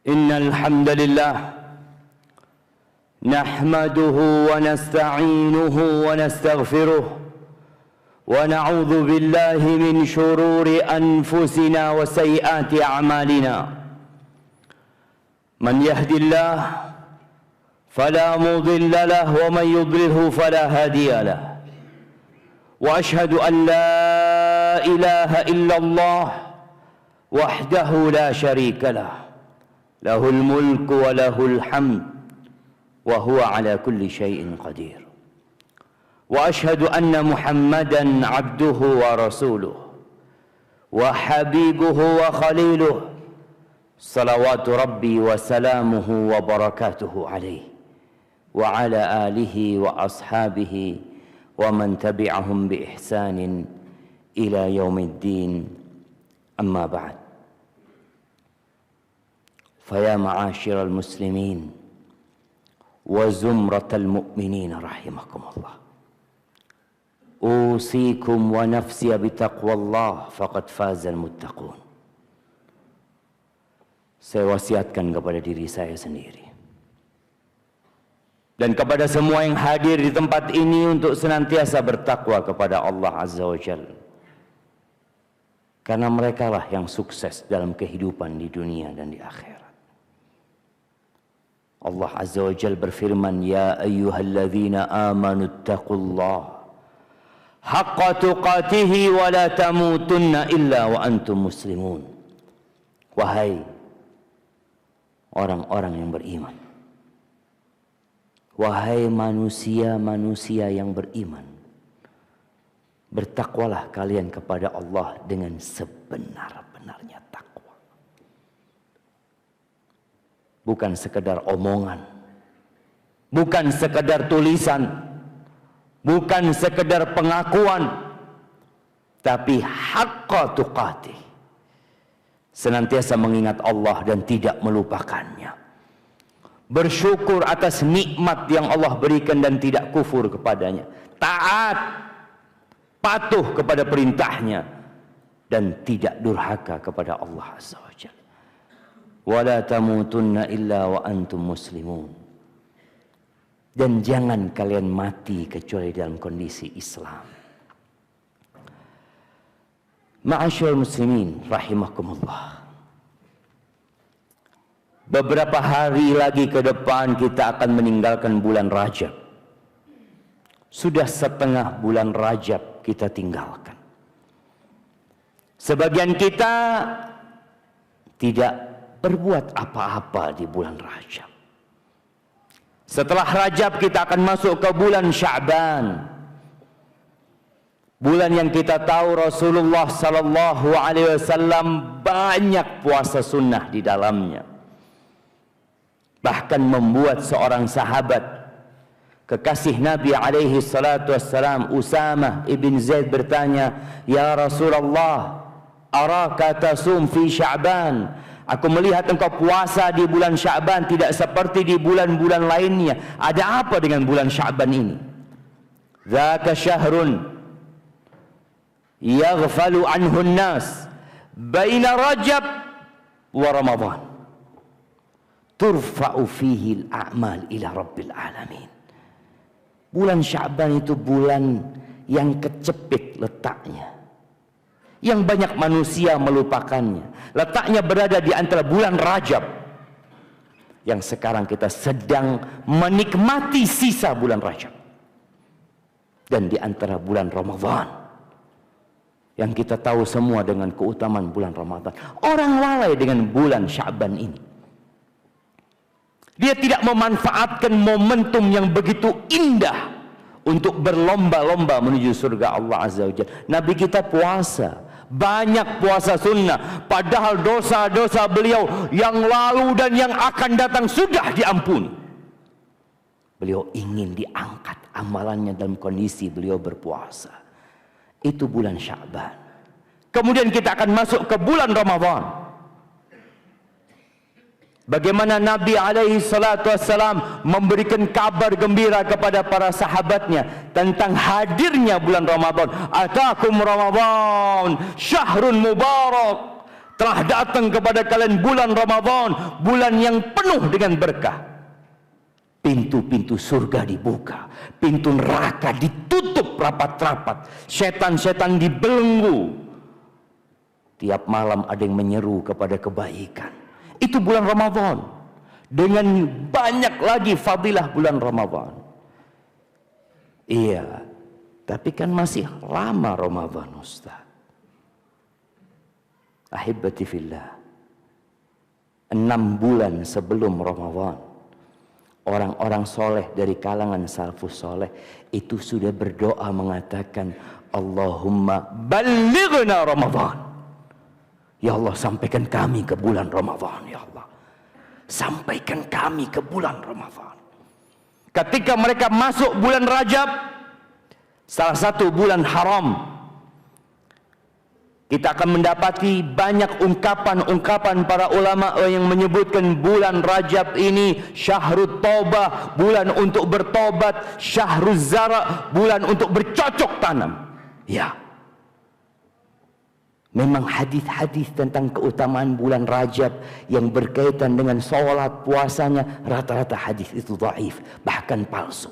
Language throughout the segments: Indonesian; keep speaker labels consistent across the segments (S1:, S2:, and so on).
S1: إن الحمد لله نحمده ونستعينه ونستغفره ونعوذ بالله من شرور أنفسنا وسيئات أعمالنا من يهد الله فلا مضل له ومن يضلله فلا هادي له وأشهد أن لا إله إلا الله وحده لا شريك له له الملك وله الحمد وهو على كل شيء قدير وأشهد أن محمدًا عبده ورسوله وحبيبه وخليله صلوات ربي وسلامه وبركاته عليه وعلى آله وأصحابه ومن تبعهم بإحسان إلى يوم الدين أما بعد فيا معاشر المسلمين وزمرة المؤمنين رحمكم الله أوصيكم ونفسي بتقوى الله فقد فاز المتقون. Saya wasiatkan kepada diri saya sendiri dan kepada semua yang hadir di tempat ini untuk senantiasa bertakwa kepada Allah Azza wa Jalla, karena merekalah yang sukses dalam kehidupan di dunia dan di akhirat. Allah Azza wa Jalla berfirman, ya ayyuhalladzina amanu taqullaha haqqa tuqatihi wa la tamutunna illa wa antum muslimun. Wahai orang-orang yang beriman, wahai manusia-manusia yang beriman, bertakwalah kalian kepada Allah dengan sebenar-benarnya takwa. Bukan sekedar omongan, bukan sekedar tulisan, bukan sekedar pengakuan, tapi haqqa tuqatih, senantiasa mengingat Allah dan tidak melupakannya, bersyukur atas nikmat yang Allah berikan dan tidak kufur kepadanya, taat, patuh kepada perintahnya, dan tidak durhaka kepada Allah Azza wa Jalla. Wala tamutunna illa wa antum muslimun. Dan jangan kalian mati kecuali dalam kondisi Islam. Ma'asyiral muslimin rahimakumullah. Beberapa hari lagi ke depan kita akan meninggalkan bulan Rajab. Sudah setengah bulan Rajab kita tinggalkan. Sebagian kita tidak berbuat apa-apa di bulan Rajab. Setelah Rajab kita akan masuk ke bulan Sya'ban. Bulan yang kita tahu Rasulullah sallallahu alaihi wasallam banyak puasa sunnah di dalamnya. Bahkan membuat seorang sahabat kekasih Nabi alaihi salatu wassalam, Usamah ibn Zaid, bertanya, "Ya Rasulullah, araka tasum fi Sya'ban?" Aku melihat engkau puasa di bulan Sya'ban tidak seperti di bulan-bulan lainnya. Ada apa dengan bulan Sya'ban ini? Dzaka syahrun yaghfalu anhu an-nas baina Rajab wa Ramadan. Turfa'u fihi al-a'mal ila rabbil alamin. Bulan Sya'ban itu bulan yang kecepit letaknya, yang banyak manusia melupakannya. Letaknya berada di antara bulan Rajab, yang sekarang kita sedang menikmati sisa bulan Rajab, dan di antara bulan Ramadan, yang kita tahu semua dengan keutamaan bulan Ramadan. Orang lalai dengan bulan Sya'ban ini. Dia tidak memanfaatkan momentum yang begitu indah untuk berlomba-lomba menuju surga Allah Azza wa Jalla. Nabi kita puasa, banyak puasa sunnah, padahal dosa-dosa beliau yang lalu dan yang akan datang sudah diampuni. Beliau ingin diangkat amalannya dalam kondisi beliau berpuasa. Itu bulan Sya'ban. Kemudian kita akan masuk ke bulan Ramadan. Bagaimana Nabi alaihi salatu wassalam memberikan kabar gembira kepada para sahabatnya tentang hadirnya bulan Ramadan. Atakum Ramadan syahrun mubarak Telah datang kepada kalian bulan Ramadan, bulan yang penuh dengan berkah. Pintu-pintu surga dibuka, pintu neraka ditutup rapat-rapat, setan-setan dibelenggu. Tiap malam ada yang menyeru kepada kebaikan. Itu bulan Ramadan. Dengan banyak lagi fadilah bulan Ramadan. Iya, tapi kan masih lama Ramadan, Ustaz. Ahibati fillah, 6 bulan sebelum Ramadan, orang-orang soleh dari kalangan salafus soleh itu sudah berdoa mengatakan, Allahumma ballighna Ramadan. Ya Allah, sampaikan kami ke bulan Ramadan. Ya Allah, sampaikan kami ke bulan Ramadan. Ketika mereka masuk bulan Rajab, salah satu bulan haram, kita akan mendapati banyak ungkapan-ungkapan para ulama yang menyebutkan bulan Rajab ini syahrut taubah, bulan untuk bertobat, syahruz zara, bulan untuk bercocok tanam. Ya, memang hadis-hadis tentang keutamaan bulan Rajab yang berkaitan dengan sholat puasanya, rata-rata hadis itu dhaif, bahkan palsu.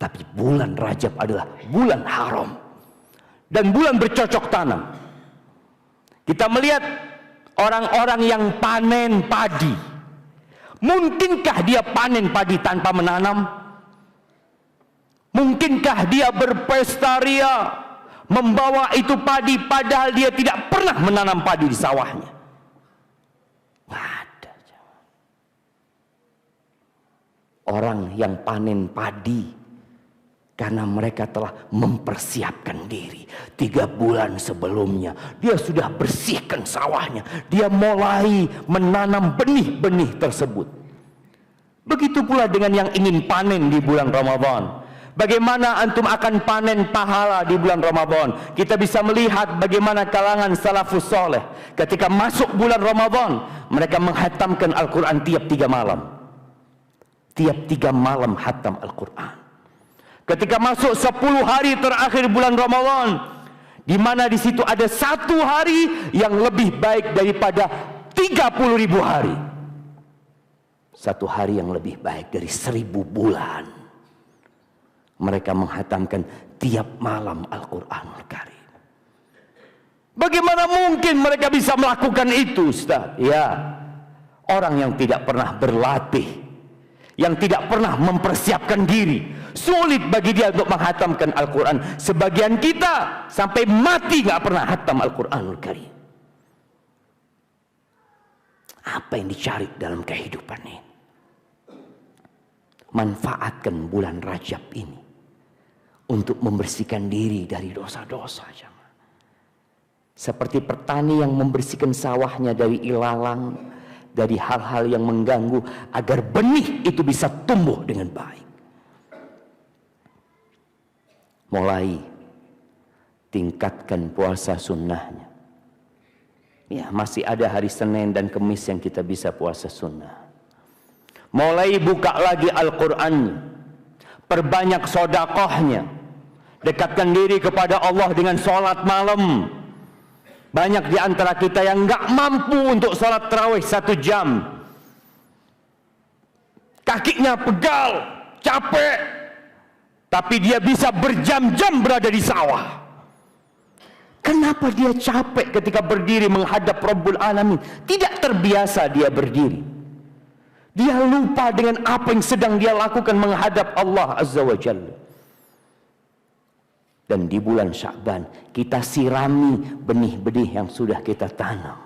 S1: Tapi bulan Rajab adalah bulan haram dan bulan bercocok tanam. Kita melihat orang-orang yang panen padi. Mungkinkah dia panen padi tanpa menanam? Mungkinkah dia berpesta ria membawa itu padi padahal dia tidak pernah menanam padi di sawahnya? Nggak ada. Orang yang panen padi karena mereka telah mempersiapkan diri 3 bulan sebelumnya. Dia sudah bersihkan sawahnya. Dia mulai menanam benih-benih tersebut. Begitu pula dengan yang ingin panen di bulan Ramadan. Bagaimana antum akan panen pahala di bulan Ramadan? Kita bisa melihat bagaimana kalangan salafus soleh ketika masuk bulan Ramadan, mereka menghatamkan Al-Quran tiap 3 malam. Tiap 3 malam hatam Al-Quran. Ketika masuk 10 hari terakhir bulan Ramadan, di mana di situ ada 1 hari yang lebih baik daripada 30.000 hari. 1 hari yang lebih baik dari 1000 bulan. Mereka menghatamkan tiap malam Al-Quranul Karim. Bagaimana mungkin mereka bisa melakukan itu, Ustaz? Ya, orang yang tidak pernah berlatih, yang tidak pernah mempersiapkan diri, sulit bagi dia untuk menghatamkan Al-Quran. Sebagian kita sampai mati gak pernah hatam Al-Quranul Karim. Apa yang dicari dalam kehidupan ini? Manfaatkan bulan Rajab ini untuk membersihkan diri dari dosa-dosa. Seperti petani yang membersihkan sawahnya dari ilalang, dari hal-hal yang mengganggu, agar benih itu bisa tumbuh dengan baik. Mulai tingkatkan puasa sunnahnya. Ya, masih ada hari Senin dan Kamis yang kita bisa puasa sunnah. Mulai buka lagi Al-Qur'annya, perbanyak sodakohnya, dekatkan diri kepada Allah dengan sholat malam. Banyak di antara kita yang nggak mampu untuk sholat tarawih 1 jam. Kakinya pegal, capek, tapi dia bisa berjam-jam berada di sawah. Kenapa dia capek ketika berdiri menghadap Rabbul Alamin? Tidak terbiasa dia berdiri. Dia lupa dengan apa yang sedang dia lakukan menghadap Allah Azza wa Jalla. Dan di bulan Sya'ban kita sirami benih-benih yang sudah kita tanam.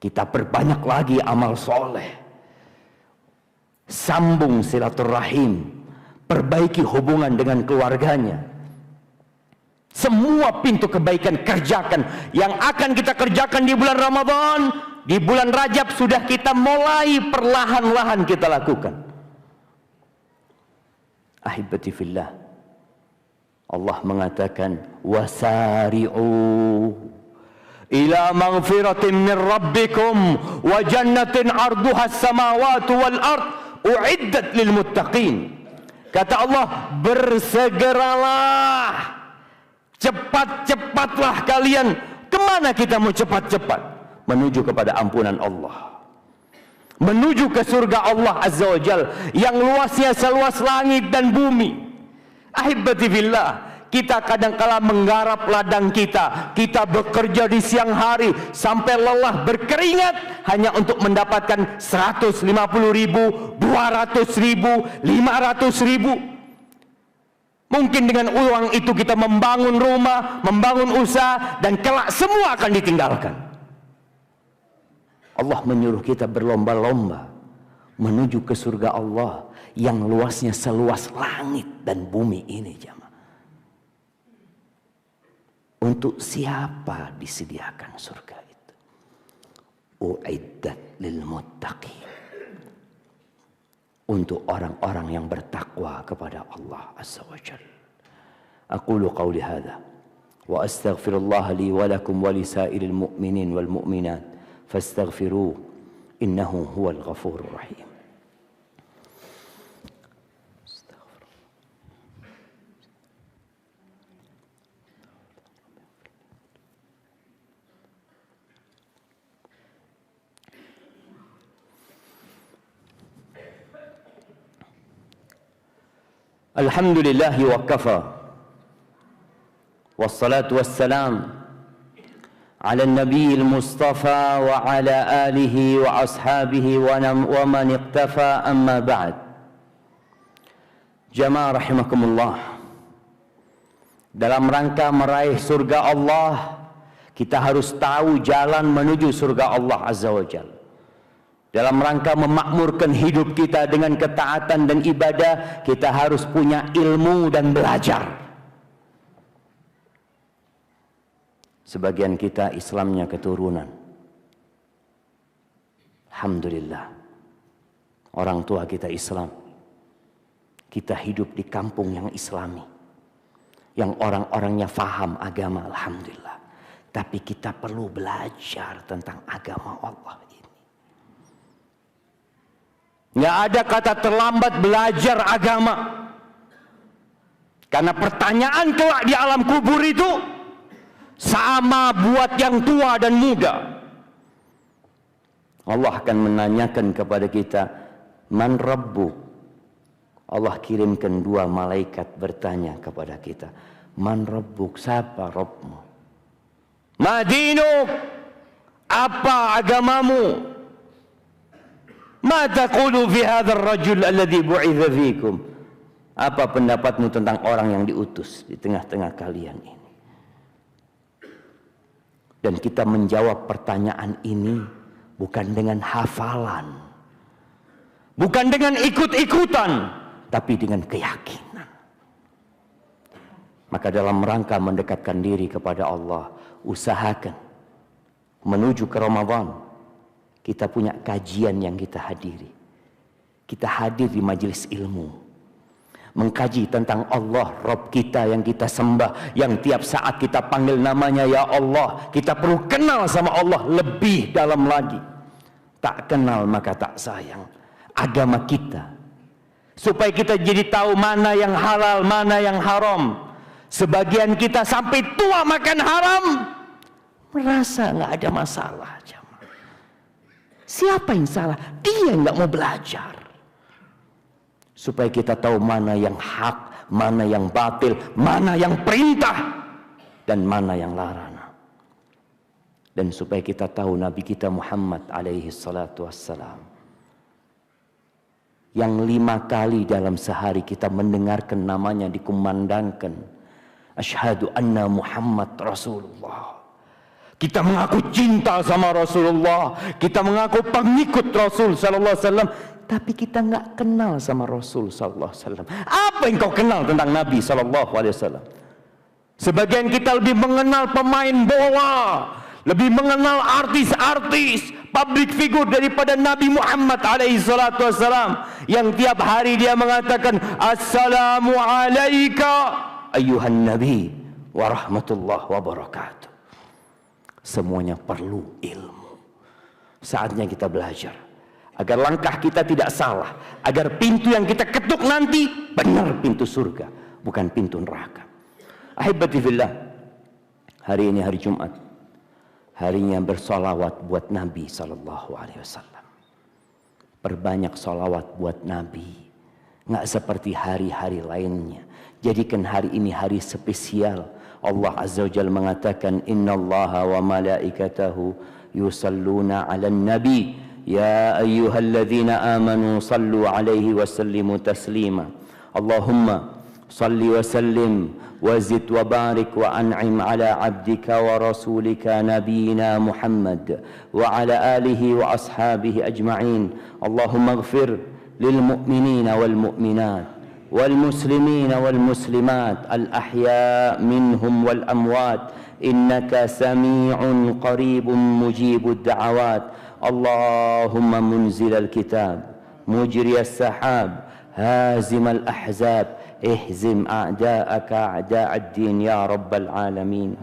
S1: Kita perbanyak lagi amal soleh. Sambung silaturahim. Perbaiki hubungan dengan keluarganya. Semua pintu kebaikan kerjakan. Yang akan kita kerjakan di bulan Ramadan, di bulan Rajab sudah kita mulai perlahan-lahan kita lakukan. Ahibati fillah, Allah mengatakan wasari'u ila maghfiratin min rabbikum wa jannatin arduha as-samawati wal ard uiddat lil muttaqin. Kata Allah, bersegeralah, cepat-cepatlah kalian Kemana kita mau cepat-cepat? Menuju kepada ampunan Allah, menuju ke surga Allah Azza wa Jal yang luasnya seluas langit dan bumi. Ahibati fillah, kita kadangkala menggarap ladang kita bekerja di siang hari sampai lelah berkeringat hanya untuk mendapatkan 150.000, 200.000, 500.000. Mungkin dengan uang itu kita membangun rumah, membangun usaha, dan kelak semua akan ditinggalkan. Allah menyuruh kita berlomba-lomba menuju ke surga Allah yang luasnya seluas langit dan bumi ini, jamaah. Untuk siapa disediakan surga itu? Uiddat lil muttaqin. Untuk orang-orang yang bertakwa kepada Allah Azza wa Jalla. Aqulu qawli hadha wa astaghfirullah li wa lakum wa li sairil mu'minin wal mu'minat fastaghfiruh innahu huwal ghafurur rahim. Alhamdulillahi wa kafa, wassalatu wassalam ala nabiyil mustafa wa ala alihi wa ashabihi wa man iqtafa, amma ba'd. Jamaah rahimakumullah, dalam rangka meraih surga Allah, kita harus tahu jalan menuju surga Allah Azza wa Jalla. Dalam rangka memakmurkan hidup kita dengan ketaatan dan ibadah, kita harus punya ilmu dan belajar. Sebagian kita Islamnya keturunan. Alhamdulillah. Orang tua kita Islam. Kita hidup di kampung yang Islami. Yang orang-orangnya faham agama, alhamdulillah. Tapi kita perlu belajar tentang agama Allah ini. Nggak ada kata terlambat belajar agama. Karena pertanyaan kelak di alam kubur itu sama buat yang tua dan muda. Allah akan menanyakan kepada kita, man rabbuk? Allah kirimkan 2 malaikat bertanya kepada kita, man rabbuk? Siapa Rabbmu? Ma dinuk? Apa agamamu? Ma taqulu fi hadzal rajul alladhi bu'itha fikum? Apa pendapatmu tentang orang yang diutus di tengah-tengah kalian ini? Dan kita menjawab pertanyaan ini bukan dengan hafalan, bukan dengan ikut-ikutan, tapi dengan keyakinan. Maka dalam rangka mendekatkan diri kepada Allah, usahakan menuju ke Ramadan. Kita punya kajian yang kita hadiri. Kita hadir di majelis ilmu, mengkaji tentang Allah, Rabb kita yang kita sembah, yang tiap saat kita panggil namanya ya Allah. Kita perlu kenal sama Allah lebih dalam lagi. Tak kenal maka tak sayang agama kita, supaya kita jadi tahu mana yang halal, mana yang haram. Sebagian kita sampai tua makan haram, merasa nggak ada masalah. Siapa yang salah? Dia nggak mau belajar. Supaya kita tahu mana yang hak, mana yang batil, mana yang perintah, dan mana yang larangan. Dan supaya kita tahu Nabi kita Muhammad alaihi salatu wassalam, yang 5 kali dalam sehari kita mendengarkan namanya dikumandangkan, asyhadu anna Muhammad Rasulullah. Kita mengaku cinta sama Rasulullah, kita mengaku pengikut Rasul sallallahu alaihi wasallam, tapi kita nggak kenal sama Rasul sallallahu alaihi wasallam. Apa yang kau kenal tentang Nabi sallallahu alaihi wasallam? Sebagian kita lebih mengenal pemain bola, lebih mengenal artis-artis, public figure daripada Nabi Muhammad alaihi salatu wasallam, yang tiap hari dia mengatakan assalamu alayka ayyuhan nabi wa rahmatullah wa barakatuh. Semuanya perlu ilmu. Saatnya kita belajar agar langkah kita tidak salah, agar pintu yang kita ketuk nanti benar pintu surga, bukan pintu neraka. Ahibati fillah, hari ini hari Jumat, harinya bersolawat buat Nabi Sallallahu Alaihi Wasallam. Perbanyak solawat buat Nabi. Nggak seperti hari-hari lainnya. Jadikan hari ini hari spesial. Allah Azza wa Jalla mengatakan, Innallaha wa malaikatahu yusalluna 'alan nabi ya ayyuhalladzina amanu sallu 'alaihi wa sallimu taslima. Allahumma salli wa sallim wa zid wa barik wa an'im ala 'abdika wa rasulika nabiyyina Muhammad wa ala alihi wa ashabihi ajma'in. Allahumma ighfir lil mu'minina wal mu'minat والمسلمين والمسلمات الأحياء منهم والأموات إنك سميع قريب مجيب الدعوات. اللهم منزل الكتاب مجري السحاب هازم الأحزاب اهزم أعداءك أعداء الدين يا رب العالمين.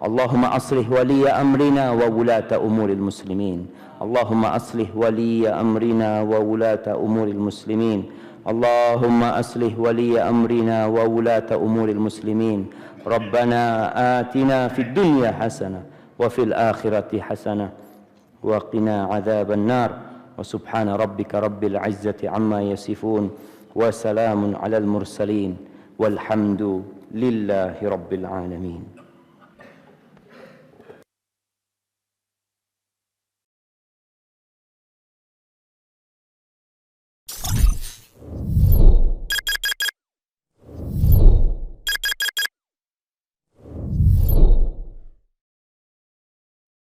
S1: اللهم أصلح ولي أمرنا وولاة أمور المسلمين. اللهم أصلح ولي أمرنا وولاة أمور المسلمين. اللهم أصلح ولي أمرنا وولاة أمور المسلمين. ربنا آتنا في الدنيا حسنة وفي الآخرة حسنة وقنا عذاب النار. وسبحان ربك رب العزة عما يصفون وسلام على المرسلين والحمد لله رب العالمين.